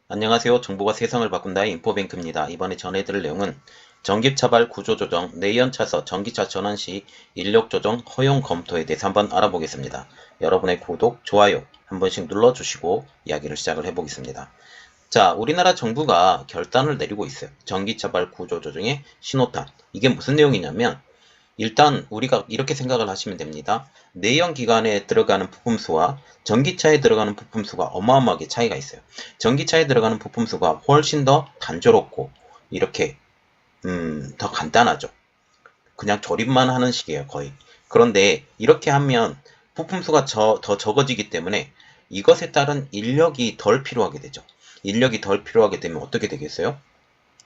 안녕하세요. 정보가 세상을 바꾼다의 인포뱅크입니다. 이번에 전해드릴 내용은 전기차발 구조조정, 내연차서 전기차 전환 시 인력조정 허용 검토에 대해서 한번 알아보겠습니다. 여러분의 구독, 좋아요 한 번씩 눌러주시고 이야기를 시작을 해보겠습니다. 자, 우리나라 정부가 결단을 내리고 있어요. 전기차발 구조조정의 신호탄. 이게 무슨 내용이냐면 일단 우리가 이렇게 생각을 하시면 됩니다. 내연기관에 들어가는 부품수와 전기차에 들어가는 부품수가 어마어마하게 차이가 있어요. 전기차에 들어가는 부품수가 훨씬 더 단조롭고 이렇게 더 간단하죠. 그냥 조립만 하는 식이에요, 거의. 그런데 이렇게 하면 부품수가 더 적어지기 때문에 이것에 따른 인력이 덜 필요하게 되죠. 인력이 덜 필요하게 되면 어떻게 되겠어요?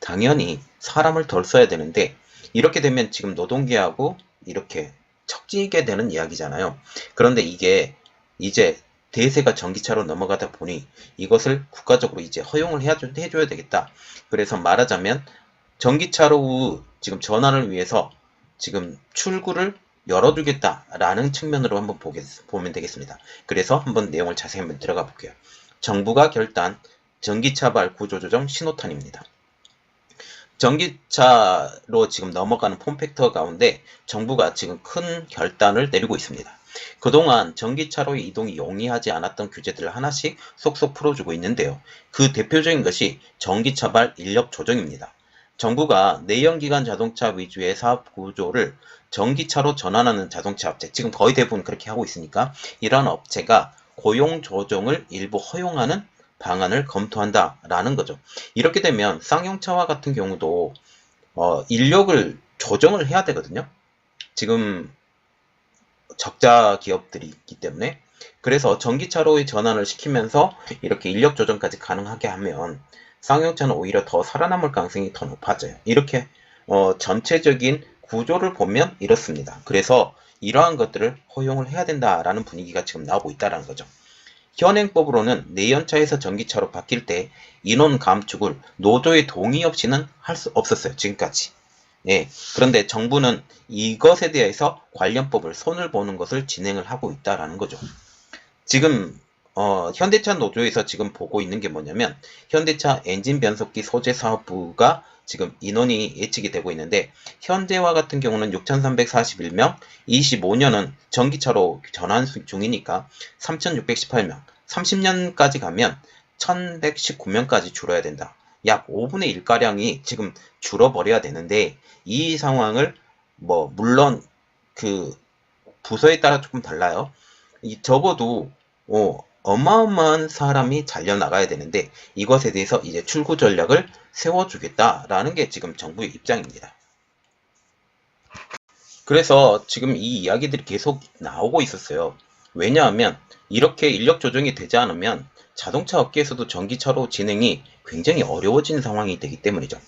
당연히 사람을 덜 써야 되는데 이렇게 되면 지금 노동계하고 이렇게 척지게 되는 이야기잖아요. 그런데 이게 이제 대세가 전기차로 넘어가다 보니 이것을 국가적으로 이제 허용을 해줘야 되겠다. 그래서 말하자면 전기차로 지금 전환을 위해서 지금 출구를 열어주겠다라는 측면으로 한번 보면 되겠습니다. 그래서 한번 내용을 자세히 한번 들어가 볼게요. 정부가 결단 전기차발 구조조정 신호탄입니다. 전기차로 지금 넘어가는 폼팩터 가운데 정부가 지금 큰 결단을 내리고 있습니다. 그동안 전기차로의 이동이 용이하지 않았던 규제들을 하나씩 속속 풀어주고 있는데요. 그 대표적인 것이 전기차발 인력 조정입니다. 정부가 내연기관 자동차 위주의 사업 구조를 전기차로 전환하는 자동차 업체, 지금 거의 대부분 그렇게 하고 있으니까 이러한 업체가 고용 조정을 일부 허용하는 방안을 검토한다라는 거죠. 이렇게 되면 쌍용차와 같은 경우도 인력을 조정을 해야 되거든요. 지금 적자 기업들이 있기 때문에 그래서 전기차로의 전환을 시키면서 이렇게 인력 조정까지 가능하게 하면 쌍용차는 오히려 더 살아남을 가능성이 더 높아져요. 이렇게 전체적인 구조를 보면 이렇습니다. 그래서 이러한 것들을 허용을 해야 된다라는 분위기가 지금 나오고 있다는 거죠. 현행법으로는 내연차에서 전기차로 바뀔 때 인원 감축을 노조의 동의 없이는 할 수 없었어요. 지금까지. 예. 그런데 정부는 이것에 대해서 관련법을 손을 보는 것을 진행을 하고 있다라는 거죠. 지금 현대차 노조에서 지금 보고 있는 게 뭐냐면 현대차 엔진 변속기 소재 사업부가 지금 인원이 예측이 되고 있는데 현재와 같은 경우는 6,341명, 25년은 전기차로 전환 중이니까 3,618명, 30년까지 가면 1,119명까지 줄어야 된다. 약 5분의 1가량이 지금 줄어버려야 되는데 이 상황을 물론 그 부서에 따라 조금 달라요. 적어도 어마어마한 사람이 잘려나가야 되는데 이것에 대해서 이제 출구 전략을 세워주겠다라는 게 지금 정부의 입장입니다. 그래서 지금 이 이야기들이 계속 나오고 있었어요. 왜냐하면 이렇게 인력 조정이 되지 않으면 자동차 업계에서도 전기차로 진행이 굉장히 어려워진 상황이 되기 때문이죠.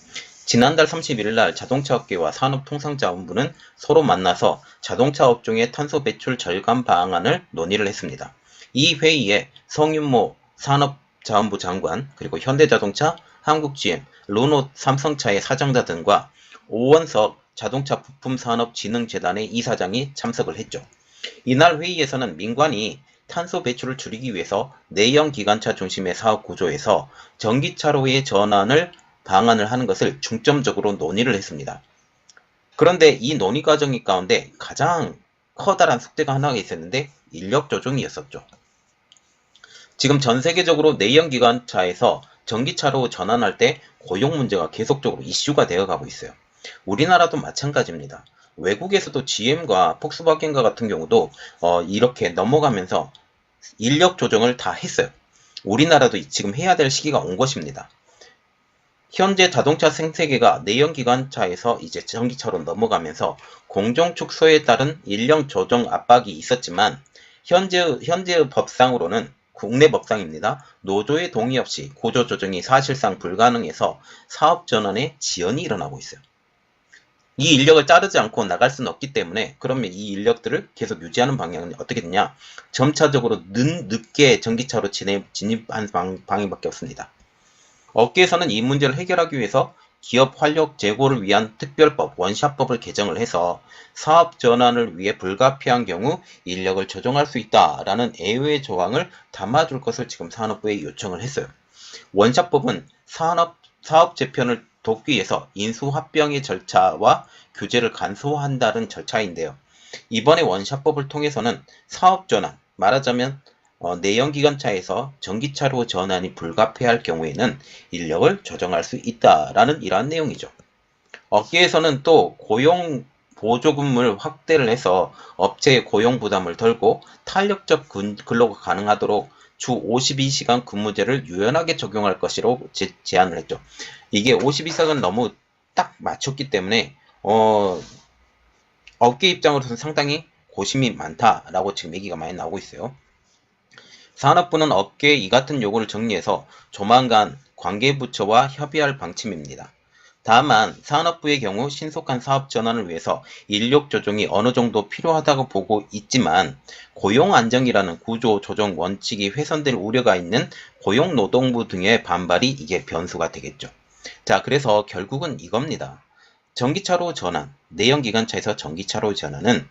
지난달 31일 날 자동차 업계와 산업통상자원부는 서로 만나서 자동차 업종의 탄소 배출 절감 방안을 논의를 했습니다. 이 회의에 성윤모 산업자원부 장관, 그리고 현대자동차, 한국GM, 르노 삼성차의 사장자 등과 오원석 자동차 부품산업진흥재단의 이사장이 참석을 했죠. 이날 회의에서는 민관이 탄소 배출을 줄이기 위해서 내연 기관차 중심의 사업 구조에서 전기차로의 전환을 방안을 하는 것을 중점적으로 논의를 했습니다. 그런데 이 논의 과정 가운데 가장 커다란 숙제가 하나가 있었는데 인력 조정이었었죠. 지금 전 세계적으로 내연기관차에서 전기차로 전환할 때 고용 문제가 계속적으로 이슈가 되어가고 있어요. 우리나라도 마찬가지입니다. 외국에서도 GM과 폭스바겐과 같은 경우도 이렇게 넘어가면서 인력 조정을 다 했어요. 우리나라도 지금 해야 될 시기가 온 것입니다. 현재 자동차 생태계가 내연기관차에서 이제 전기차로 넘어가면서 공정 축소에 따른 인력 조정 압박이 있었지만 현재의 법상으로는 국내 법상입니다. 노조의 동의 없이 구조 조정이 사실상 불가능해서 사업 전환에 지연이 일어나고 있어요. 이 인력을 자르지 않고 나갈 수는 없기 때문에 그러면 이 인력들을 계속 유지하는 방향은 어떻게 되냐? 점차적으로 늦게 전기차로 진입한 방향밖에 없습니다. 업계에서는 이 문제를 해결하기 위해서 기업 활력 제고를 위한 특별법, 원샷법을 개정을 해서 사업 전환을 위해 불가피한 경우 인력을 조정할 수 있다라는 예외 조항을 담아줄 것을 지금 산업부에 요청을 했어요. 원샷법은 사업 재편을 돕기 위해서 인수합병의 절차와 규제를 간소화한다는 절차인데요. 이번에 원샷법을 통해서는 사업 전환, 말하자면 내연기관차에서 전기차로 전환이 불가피할 경우에는 인력을 조정할 수 있다라는 이러한 내용이죠. 업계에서는 또 고용 보조금을 확대를 해서 업체의 고용 부담을 덜고 탄력적 근로가 가능하도록 주 52시간 근무제를 유연하게 적용할 것이라고 제안을 했죠. 이게 52시간 너무 딱 맞췄기 때문에 업계 입장으로서는 상당히 고심이 많다라고 지금 얘기가 많이 나오고 있어요. 산업부는 업계의 이 같은 요구를 정리해서 조만간 관계부처와 협의할 방침입니다. 다만 산업부의 경우 신속한 사업 전환을 위해서 인력 조정이 어느 정도 필요하다고 보고 있지만 고용 안정이라는 구조 조정 원칙이 훼손될 우려가 있는 고용노동부 등의 반발이 이게 변수가 되겠죠. 자, 그래서 결국은 이겁니다. 전기차로 전환, 내연기관차에서 전기차로 전환은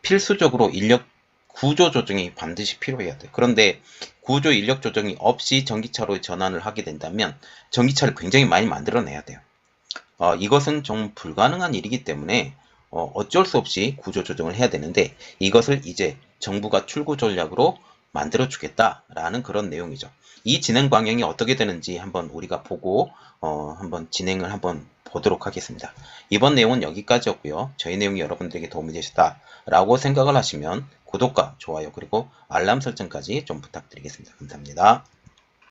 필수적으로 인력 구조 조정이 반드시 필요해야 돼요. 그런데 구조 인력 조정이 없이 전기차로 전환을 하게 된다면 전기차를 굉장히 많이 만들어내야 돼요. 이것은 좀 불가능한 일이기 때문에 어쩔 수 없이 구조 조정을 해야 되는데 이것을 이제 정부가 출구 전략으로 만들어 주겠다라는 그런 내용이죠. 이 진행 방향이 어떻게 되는지 한번 우리가 보고 한번 진행을 한번 보도록 하겠습니다. 이번 내용은 여기까지였고요. 저희 내용이 여러분들에게 도움이 되셨다라고 생각을 하시면 구독과 좋아요 그리고 알람 설정까지 좀 부탁드리겠습니다. 감사합니다.